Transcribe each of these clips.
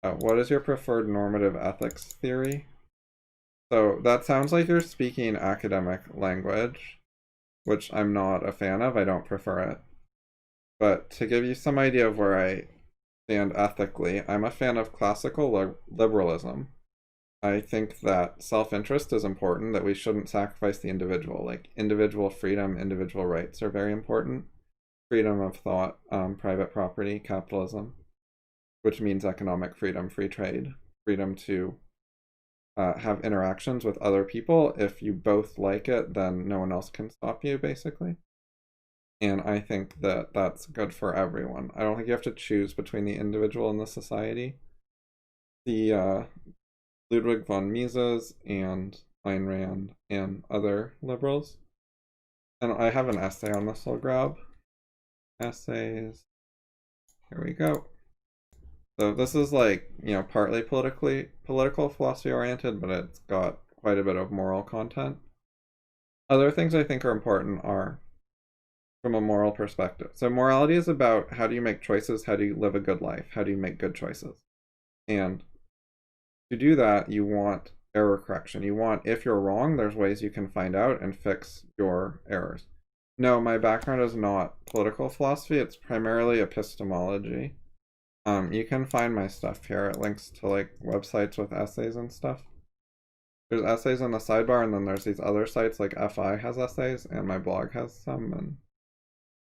What is your preferred normative ethics theory? So that sounds like you're speaking academic language, which I'm not a fan of. I don't prefer it. But to give you some idea of where I stand ethically, I'm a fan of classical liberalism. I think that self-interest is important, that we shouldn't sacrifice the individual. Like individual freedom, individual rights are very important. Freedom of thought, private property, capitalism, which means economic freedom, free trade, freedom to have interactions with other people. If you both like it, then no one else can stop you, basically. And I think that that's good for everyone. I don't think you have to choose between the individual and the society. The Ludwig von Mises and Ayn Rand and other liberals. And I have an essay on this, I'll grab. Essays. Here we go. So this is like, partly political philosophy oriented, but it's got quite a bit of moral content. Other things I think are important are from a moral perspective. So morality is about how do you make choices, how do you live a good life, how do you make good choices. And to do that, you want error correction. You want, if you're wrong, there's ways you can find out and fix your errors. No, my background is not political philosophy, it's primarily epistemology. You can find my stuff here. It links to like websites with essays and stuff. There's essays in the sidebar, and then there's these other sites like FI has essays, and my blog has some. And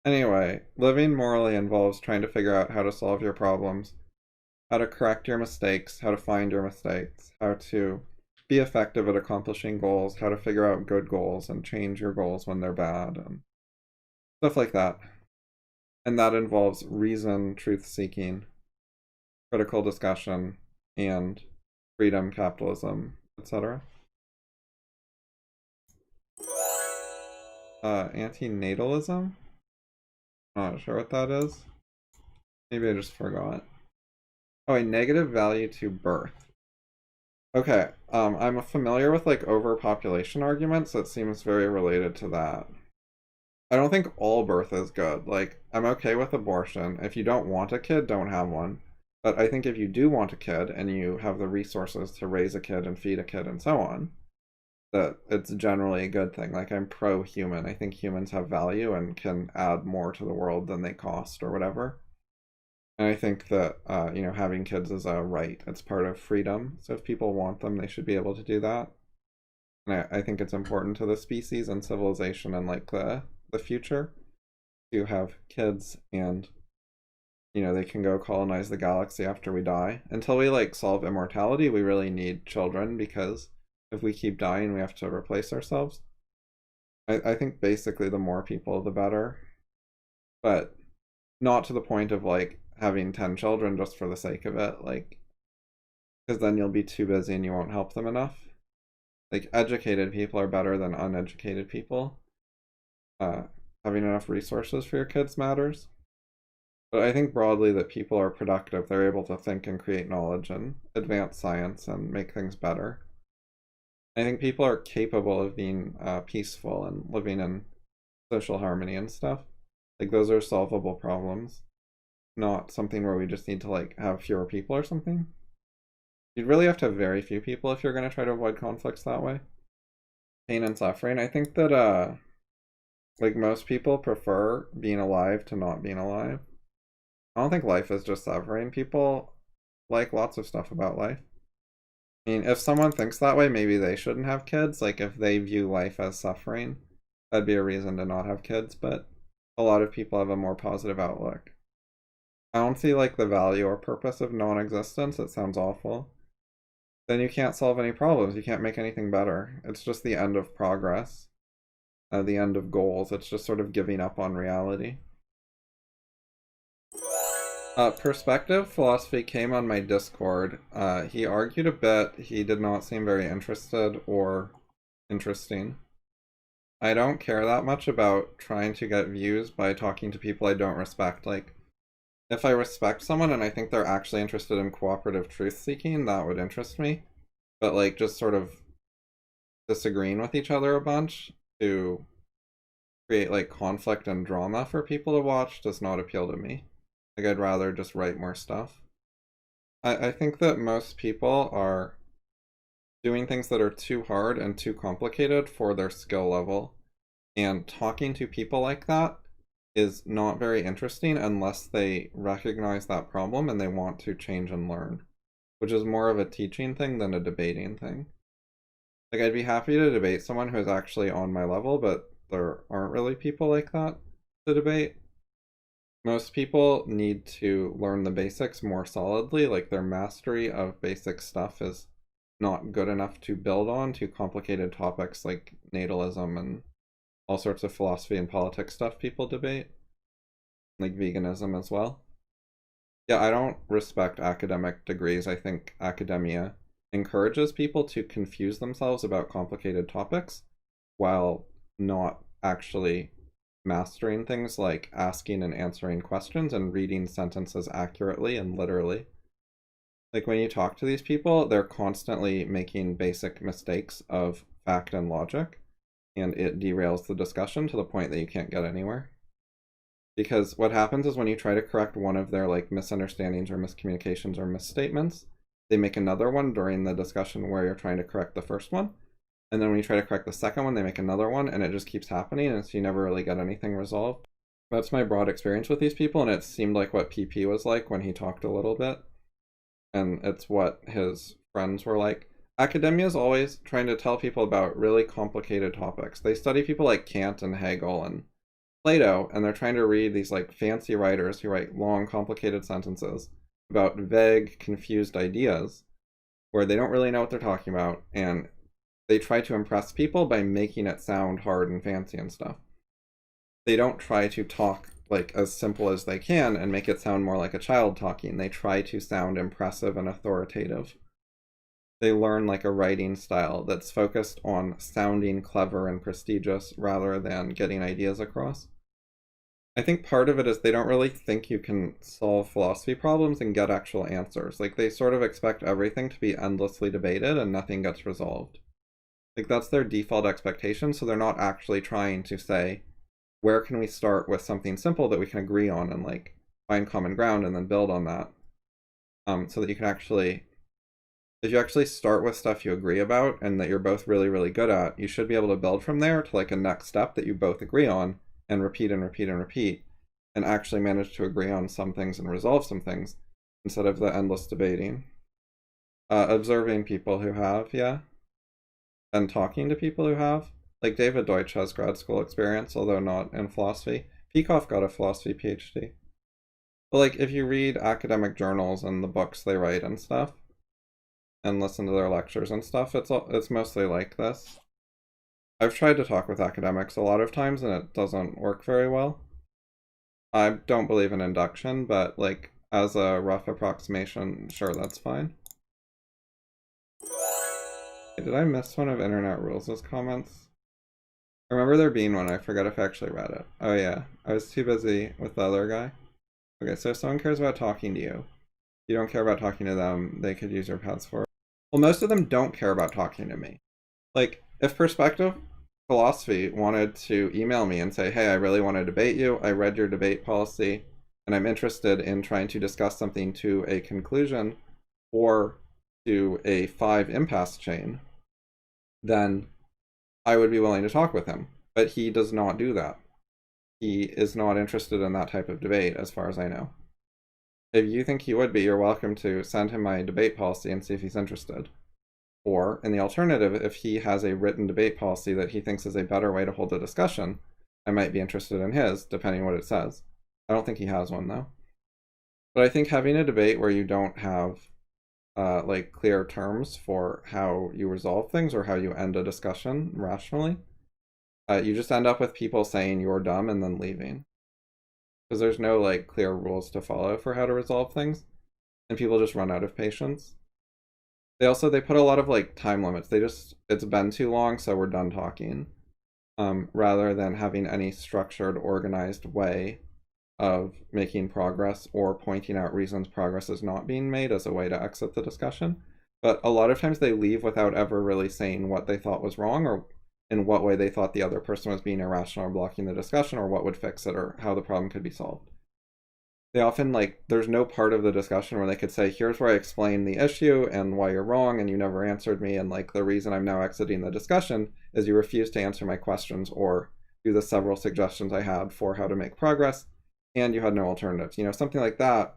anyway, living morally involves trying to figure out how to solve your problems, how to correct your mistakes, how to find your mistakes, how to be effective at accomplishing goals, how to figure out good goals and change your goals when they're bad, and stuff like that. And that involves reason, truth-seeking, critical discussion, and freedom, capitalism, etc. Antinatalism? Not sure what that is. Maybe I just forgot. Oh, a negative value to birth. Okay, I'm familiar with like overpopulation arguments. That seems very related to that. I don't think all birth is good. Like, I'm okay with abortion. If you don't want a kid, don't have one. But I think if you do want a kid and you have the resources to raise a kid and feed a kid and so on, that it's generally a good thing. Like, I'm pro-human. I think humans have value and can add more to the world than they cost or whatever. And I think that, having kids is a right. It's part of freedom. So if people want them, they should be able to do that. And I think it's important to the species and civilization and like the future to have kids, and they can go colonize the galaxy after we die. Until we like solve immortality, we really need children, because if we keep dying, we have to replace ourselves. I think basically the more people, the better. But not to the point of like having 10 children just for the sake of it, like, because then you'll be too busy and you won't help them enough. Like, educated people are better than uneducated people. Having enough resources for your kids matters. But I think broadly that people are productive. They're able to think and create knowledge and advance science and make things better. I think people are capable of being peaceful and living in social harmony and stuff. Like, those are solvable problems, not something where we just need to like have fewer people or something. You'd really have to have very few people if you're going to try to avoid conflicts that way. Pain and suffering. I think that like most people prefer being alive to not being alive. I don't think life is just suffering. People like lots of stuff about life. I mean, if someone thinks that way, maybe they shouldn't have kids. Like, if they view life as suffering, that'd be a reason to not have kids. But a lot of people have a more positive outlook. I don't see like the value or purpose of non-existence. It sounds awful. Then you can't solve any problems. You can't make anything better. It's just the end of progress, the end of goals. It's just sort of giving up on reality. Perspective philosophy came on my Discord. He argued a bit. He did not seem very interested or interesting. I don't care that much about trying to get views by talking to people I don't respect. Like, if I respect someone and I think they're actually interested in cooperative truth-seeking, that would interest me. But like, just sort of disagreeing with each other a bunch to create like conflict and drama for people to watch does not appeal to me. Like, I'd rather just write more stuff. I think that most people are doing things that are too hard and too complicated for their skill level. And talking to people like that is not very interesting unless they recognize that problem and they want to change and learn, which is more of a teaching thing than a debating thing. Like, I'd be happy to debate someone who is actually on my level, but there aren't really people like that to debate. Most people need to learn the basics more solidly, like their mastery of basic stuff is not good enough to build on to complicated topics like natalism and all sorts of philosophy and politics stuff people debate, like veganism as well. Yeah, I don't respect academic degrees. I think academia encourages people to confuse themselves about complicated topics while not actually mastering things like asking and answering questions and reading sentences accurately and literally. Like, when you talk to these people, they're constantly making basic mistakes of fact and logic, and it derails the discussion to the point that you can't get anywhere. Because what happens is when you try to correct one of their like misunderstandings or miscommunications or misstatements, they make another one during the discussion where you're trying to correct the first one. And then when you try to correct the second one, they make another one, and it just keeps happening, and so you never really get anything resolved. That's my broad experience with these people, and it seemed like what PP was like when he talked a little bit. And it's what his friends were like. Academia is always trying to tell people about really complicated topics. They study people like Kant and Hegel and Plato, and they're trying to read these like fancy writers who write long, complicated sentences about vague, confused ideas where they don't really know what they're talking about, and they try to impress people by making it sound hard and fancy and stuff. They don't try to talk like as simple as they can and make it sound more like a child talking. They try to sound impressive and authoritative. They learn like a writing style that's focused on sounding clever and prestigious rather than getting ideas across. I think part of it is they don't really think you can solve philosophy problems and get actual answers. Like, they sort of expect everything to be endlessly debated and nothing gets resolved. Like, that's their default expectation, so they're not actually trying to say, where can we start with something simple that we can agree on and like find common ground and then build on that, so that you can actually, if you actually start with stuff you agree about and that you're both really, really good at, you should be able to build from there to like a next step that you both agree on and repeat and repeat and repeat and actually manage to agree on some things and resolve some things instead of the endless debating. Observing people who have, yeah, and talking to people who have. Like, David Deutsch has grad school experience, although not in philosophy. Peikoff got a philosophy PhD. But like, if you read academic journals and the books they write and stuff, and listen to their lectures and stuff, it's mostly like this. I've tried to talk with academics a lot of times and it doesn't work very well. I don't believe in induction, but like, as a rough approximation, sure, that's fine. Did I miss one of Internet Rules' comments? I remember there being one. I forgot if I actually read it. Oh yeah, I was too busy with the other guy. Okay, so if someone cares about talking to you, you don't care about talking to them, they could use your paths for it. Well, most of them don't care about talking to me. Like, if Perspective Philosophy wanted to email me and say, hey, I really want to debate you, I read your debate policy, and I'm interested in trying to discuss something to a conclusion or to a 5 impasse chain, then I would be willing to talk with him. But he does not do that. He is not interested in that type of debate, as far as I know. If you think he would be, you're welcome to send him my debate policy and see if he's interested. Or, in the alternative, if he has a written debate policy that he thinks is a better way to hold a discussion, I might be interested in his, depending on what it says. I don't think he has one, though. But I think having a debate where you don't have like clear terms for how you resolve things or how you end a discussion rationally, you just end up with people saying you're dumb and then leaving. Because there's no like clear rules to follow for how to resolve things, and people just run out of patience. They put a lot of like time limits. It's been too long, so we're done talking. Rather than having any structured, organized way of making progress or pointing out reasons progress is not being made as a way to exit the discussion. But a lot of times they leave without ever really saying what they thought was wrong or in what way they thought the other person was being irrational or blocking the discussion or what would fix it or how the problem could be solved. they often, like, there's no part of the discussion where they could say, here's where I explain the issue and why you're wrong and you never answered me, and like the reason I'm now exiting the discussion is you refuse to answer my questions or do the several suggestions I had for how to make progress, and you had no alternatives. You know, something like that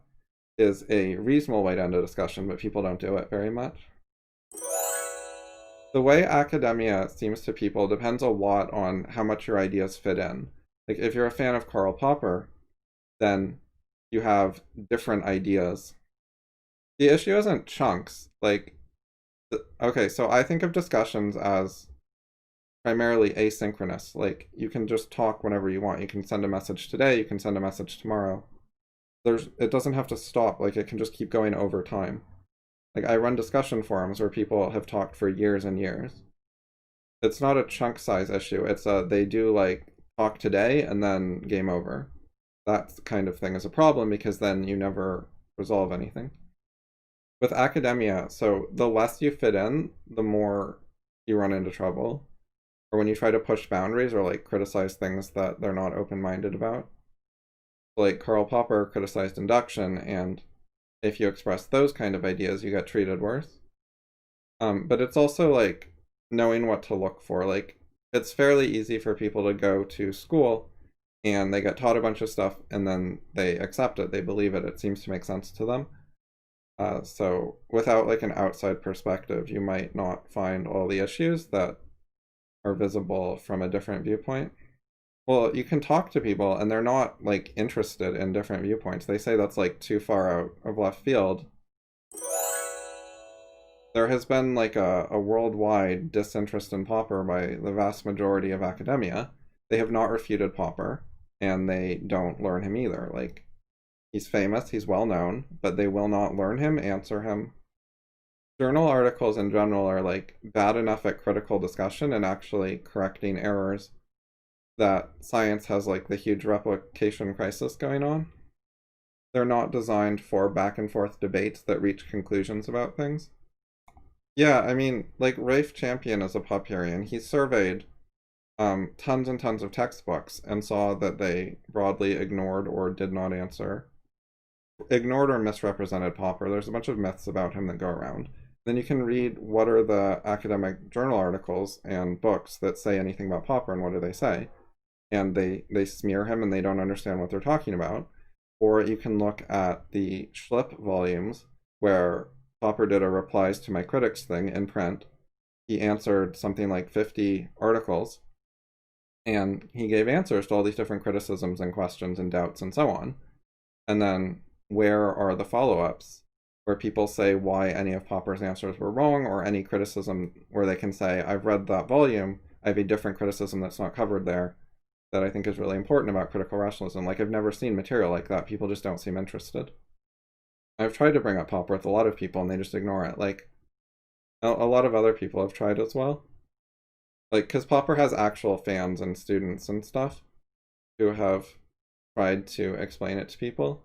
is a reasonable way to end a discussion, but people don't do it very much. The way academia seems to people depends a lot on how much your ideas fit in. Like, if you're a fan of Karl Popper, then you have different ideas. The issue isn't chunks. Like, okay, so I think of discussions as primarily asynchronous. Like, you can just talk whenever you want. You can send a message today, you can send a message tomorrow. It doesn't have to stop. Like, it can just keep going over time. Like, I run discussion forums where people have talked for years and years. It's not a chunk size issue. It's they do like talk today and then game over. That kind of thing is a problem because then you never resolve anything. With academia, so the less you fit in, the more you run into trouble. Or when you try to push boundaries or like criticize things that they're not open-minded about. Like Karl Popper criticized induction, and if you express those kind of ideas, you get treated worse. But it's also like knowing what to look for. Like, it's fairly easy for people to go to school and they get taught a bunch of stuff and then they accept it, they believe it, it seems to make sense to them. So without like an outside perspective, you might not find all the issues that are visible from a different viewpoint. Well, you can talk to people and they're not like interested in different viewpoints. They say that's like too far out of left field. There has been like a worldwide disinterest in Popper by the vast majority of academia. They have not refuted Popper, and they don't learn him either. Like, he's famous, he's well known, but they will not learn him, answer him. Journal articles in general are like bad enough at critical discussion and actually correcting errors that science has like the huge replication crisis going on. They're not designed for back and forth debates that reach conclusions about things. Yeah, I mean, like Rafe Champion is a Popperian. He surveyed tons and tons of textbooks and saw that they broadly ignored or did not answer, ignored or misrepresented Popper. There's a bunch of myths about him that go around. Then you can read what are the academic journal articles and books that say anything about Popper, and what do they say? And they smear him and they don't understand what they're talking about. Or you can look at the Schlipp volumes where Popper did a replies to my critics thing in print. He answered something like 50 articles, and he gave answers to all these different criticisms and questions and doubts and so on. And then where are the follow-ups where people say why any of Popper's answers were wrong, or any criticism where they can say, I've read that volume, I have a different criticism that's not covered there that I think is really important about critical rationalism. Like, I've never seen material like that. People just don't seem interested. I've tried to bring up Popper with a lot of people and they just ignore it. Like, a lot of other people have tried as well. Like, because Popper has actual fans and students and stuff who have tried to explain it to people.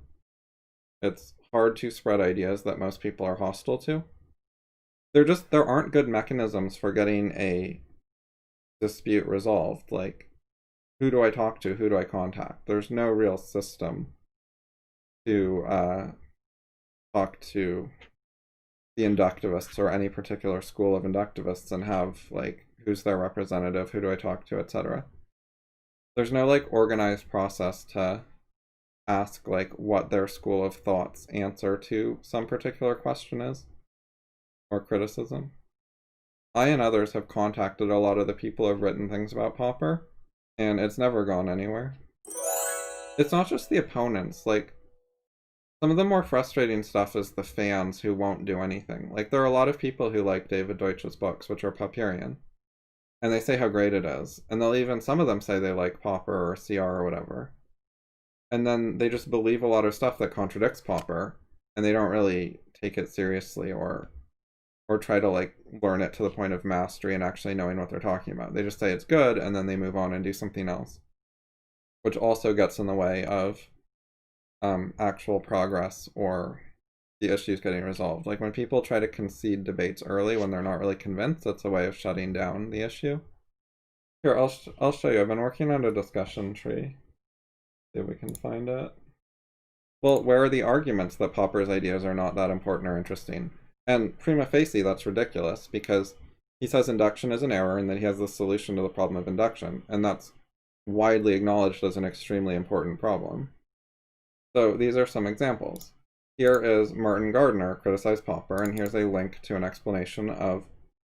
It's hard to spread ideas that most people are hostile to. There aren't good mechanisms for getting a dispute resolved. Like, who do I talk to? Who do I contact? There's no real system to talk to the inductivists or any particular school of inductivists and have, like, who's their representative, who do I talk to, etc. There's no, like, organized process to ask, like, what their school of thought's answer to some particular question is, or criticism. I and others have contacted a lot of the people who have written things about Popper, and it's never gone anywhere. It's not just the opponents. Like, some of the more frustrating stuff is the fans who won't do anything. Like, there are a lot of people who like David Deutsch's books, which are Popperian, and they say how great it is. And they'll even, some of them say they like Popper or CR or whatever. And then they just believe a lot of stuff that contradicts Popper, and they don't really take it seriously or try to, like, learn it to the point of mastery and actually knowing what they're talking about. They just say it's good, and then they move on and do something else, which also gets in the way of actual progress or the issues getting resolved. Like, when people try to concede debates early when they're not really convinced, that's a way of shutting down the issue. Here, I'll show you. I've been working on a discussion tree. See if we can find it. well, where are the arguments that Popper's ideas are not that important or interesting? And prima facie, that's ridiculous, because he says induction is an error and that he has the solution to the problem of induction, and that's widely acknowledged as an extremely important problem. So these are some examples. Here is Martin Gardner criticized Popper, and here's a link to an explanation of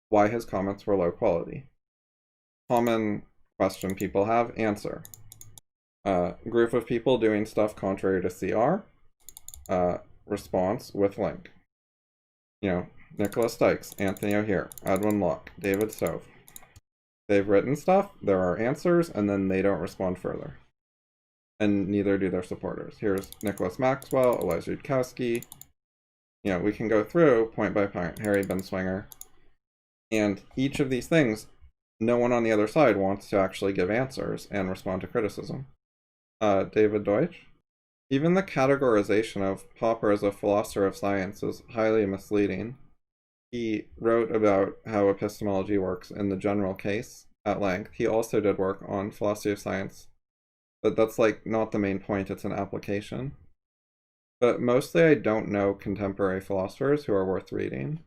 why his comments were low quality. Common question people have, answer. Group of people doing stuff contrary to CR, response with link. You know, Nicholas Dykes, Anthony O'Hare, Edwin Locke, David Stove. They've written stuff, there are answers, and then they don't respond further. And neither do their supporters. Here's Nicholas Maxwell, Eliza Yudkowsky. You know, we can go through point by point. Harry Benswinger. And each of these things, no one on the other side wants to actually give answers and respond to criticism. David Deutsch. Even the categorization of Popper as a philosopher of science is highly misleading. He wrote about how epistemology works in the general case at length. He also did work on philosophy of science, but that's like not the main point, it's an application. But mostly I don't know contemporary philosophers who are worth reading.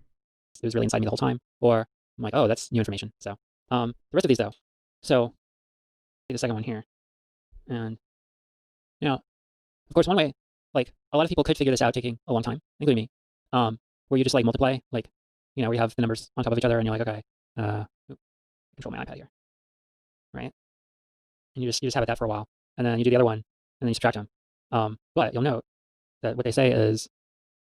It was really inside me the whole time. Or I'm like, oh, that's new information. So the rest of these though. So the second one here. And you know, of course, one way, like a lot of people could figure this out taking a long time, including me, where you just like multiply, like, you know, where you have the numbers on top of each other and you're like, okay, control my iPad here, right? And you just have it that for a while. And then you do the other one and then you subtract them. But you'll note that what they say is,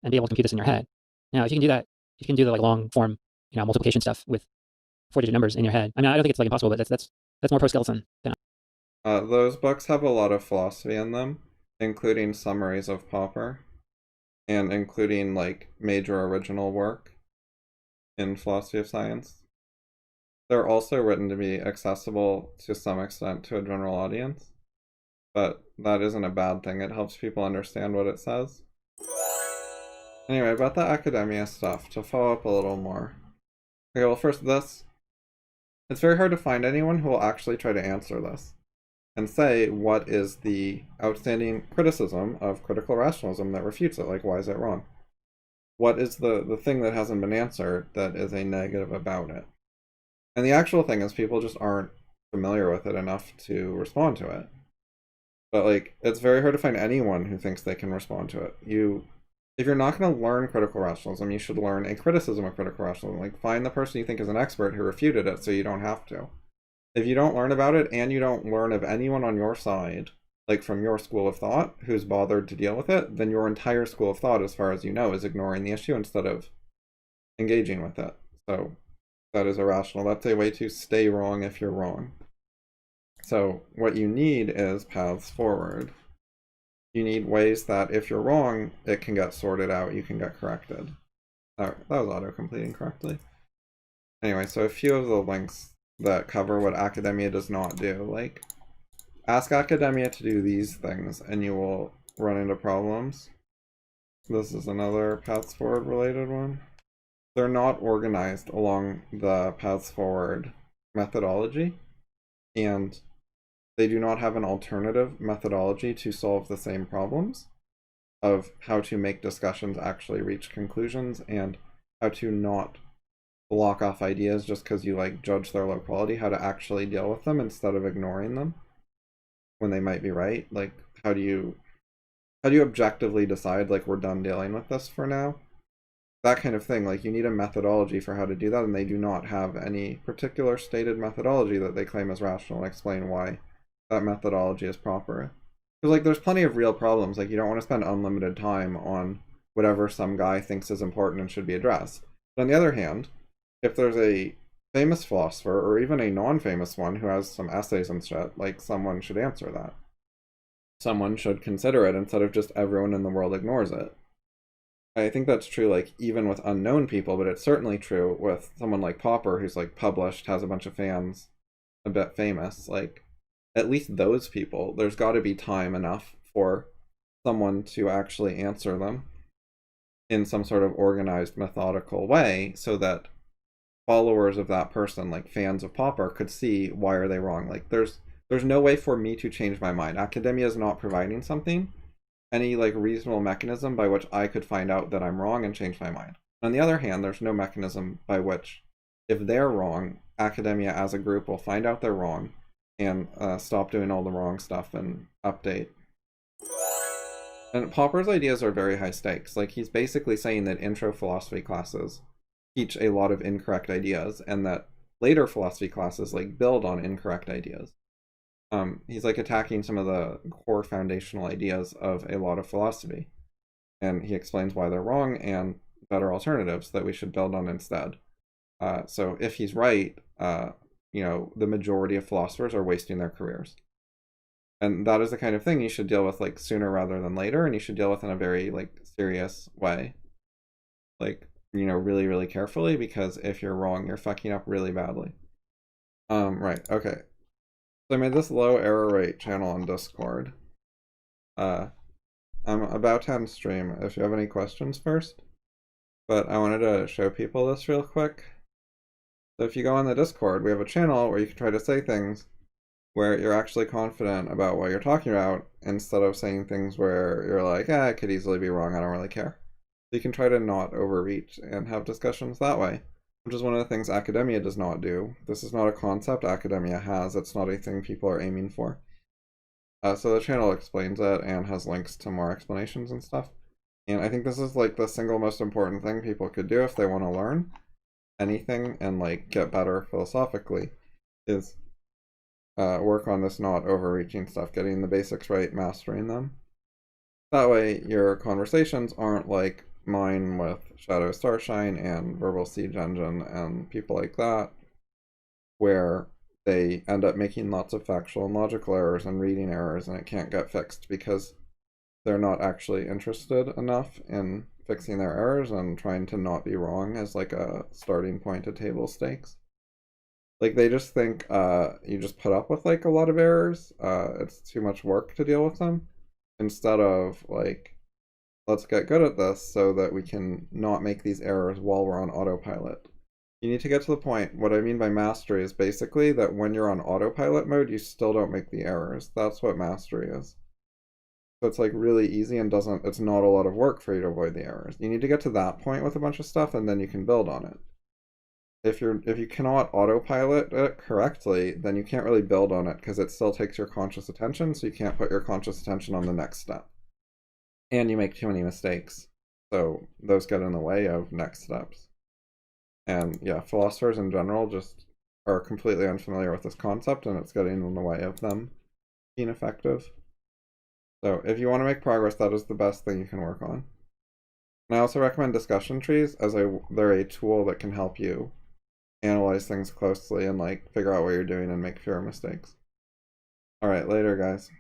and be able to compute this in your head. Now, if you can do that, if you can do the like long form, you know, multiplication stuff with 4-digit numbers in your head. I mean, I don't think it's like impossible, but that's more pro-skeleton than. Those books have a lot of philosophy in them, including summaries of Popper, and including like major original work in philosophy of science. They're also written to be accessible to some extent to a general audience, but that isn't a bad thing. It helps people understand what it says. Anyway, about the academia stuff, to follow up a little more. Okay, well, first this. It's very hard to find anyone who will actually try to answer this and say what is the outstanding criticism of critical rationalism that refutes it. Like, why is it wrong? What is the thing that hasn't been answered that is a negative about it? And the actual thing is people just aren't familiar with it enough to respond to it. But like, it's very hard to find anyone who thinks they can respond to it. If you're not going to learn critical rationalism, you should learn a criticism of critical rationalism. Like, find the person you think is an expert who refuted it so you don't have to. If you don't learn about it and you don't learn of anyone on your side, like from your school of thought, who's bothered to deal with it, then your entire school of thought, as far as you know, is ignoring the issue instead of engaging with it. So that is irrational. That's a way to stay wrong if you're wrong. So what you need is paths forward. You need ways that if you're wrong, it can get sorted out, you can get corrected. That was auto-completing correctly. Anyway, so a few of the links that cover what academia does not do. Like, ask academia to do these things and you will run into problems. This is another paths forward related one. They're not organized along the paths forward methodology, and they do not have an alternative methodology to solve the same problems of how to make discussions actually reach conclusions and how to not block off ideas just because you like judge their low quality, how to actually deal with them instead of ignoring them when they might be right. Like, how do you objectively decide like we're done dealing with this for now? That kind of thing. Like, you need a methodology for how to do that, and they do not have any particular stated methodology that they claim is rational and explain why that methodology is proper. Because like, there's plenty of real problems. Like, you don't want to spend unlimited time on whatever some guy thinks is important and should be addressed. But on the other hand, if there's a famous philosopher or even a non-famous one who has some essays and shit, like, someone should answer that. Someone should consider it instead of just everyone in the world ignores it. I think that's true, like, even with unknown people, but it's certainly true with someone like Popper, who's like published, has a bunch of fans, a bit famous. Like, at least those people, there's got to be time enough for someone to actually answer them in some sort of organized, methodical way, so that followers of that person, like fans of Popper, could see why are they wrong. Like, there's no way for me to change my mind. Academia is not providing something any like reasonable mechanism by which I could find out that I'm wrong and change my mind. On the other hand, there's no mechanism by which, if they're wrong, academia as a group will find out they're wrong and stop doing all the wrong stuff and update. And Popper's ideas are very high stakes. Like, he's basically saying that intro philosophy classes teach a lot of incorrect ideas, and that later philosophy classes like build on incorrect ideas. He's like attacking some of the core foundational ideas of a lot of philosophy, and he explains why they're wrong and better alternatives that we should build on instead. So if he's right, you know, the majority of philosophers are wasting their careers. And that is the kind of thing you should deal with like sooner rather than later, and you should deal with in a very like serious way. Like, you know, really, really carefully, because if you're wrong, you're fucking up really badly. Right, okay. So I made this low error rate channel on Discord. I'm about to end stream if you have any questions first. But I wanted to show people this real quick. So if you go on the Discord, we have a channel where you can try to say things where you're actually confident about what you're talking about, instead of saying things where you're like, I could easily be wrong, I don't really care. So you can try to not overreach and have discussions that way, which is one of the things academia does not do. This is not a concept academia has, it's not a thing people are aiming for. So the channel explains it and has links to more explanations and stuff. And I think this is like the single most important thing people could do if they want to learn anything and like get better philosophically, is work on this not overreaching stuff, getting the basics right, mastering them. That way your conversations aren't like mine with Shadow Starshine and Verbal Siege Engine and people like that, where they end up making lots of factual and logical errors and reading errors, and it can't get fixed because they're not actually interested enough in fixing their errors and trying to not be wrong as like a starting point to table stakes. Like, they just think you just put up with like a lot of errors, it's too much work to deal with them, instead of like, let's get good at this so that we can not make these errors while we're on autopilot. You need to get to the point, what I mean by mastery is basically that when you're on autopilot mode, you still don't make the errors. That's what mastery is. So it's like really easy and it's not a lot of work for you to avoid the errors. You need to get to that point with a bunch of stuff, and then you can build on it. If you cannot autopilot it correctly, then you can't really build on it, because it still takes your conscious attention, so you can't put your conscious attention on the next step. And you make too many mistakes, so those get in the way of next steps. And yeah, philosophers in general just are completely unfamiliar with this concept, and it's getting in the way of them being effective. So if you want to make progress, that is the best thing you can work on. And I also recommend discussion trees, as they're a tool that can help you analyze things closely and like figure out what you're doing and make fewer mistakes. Alright, later guys.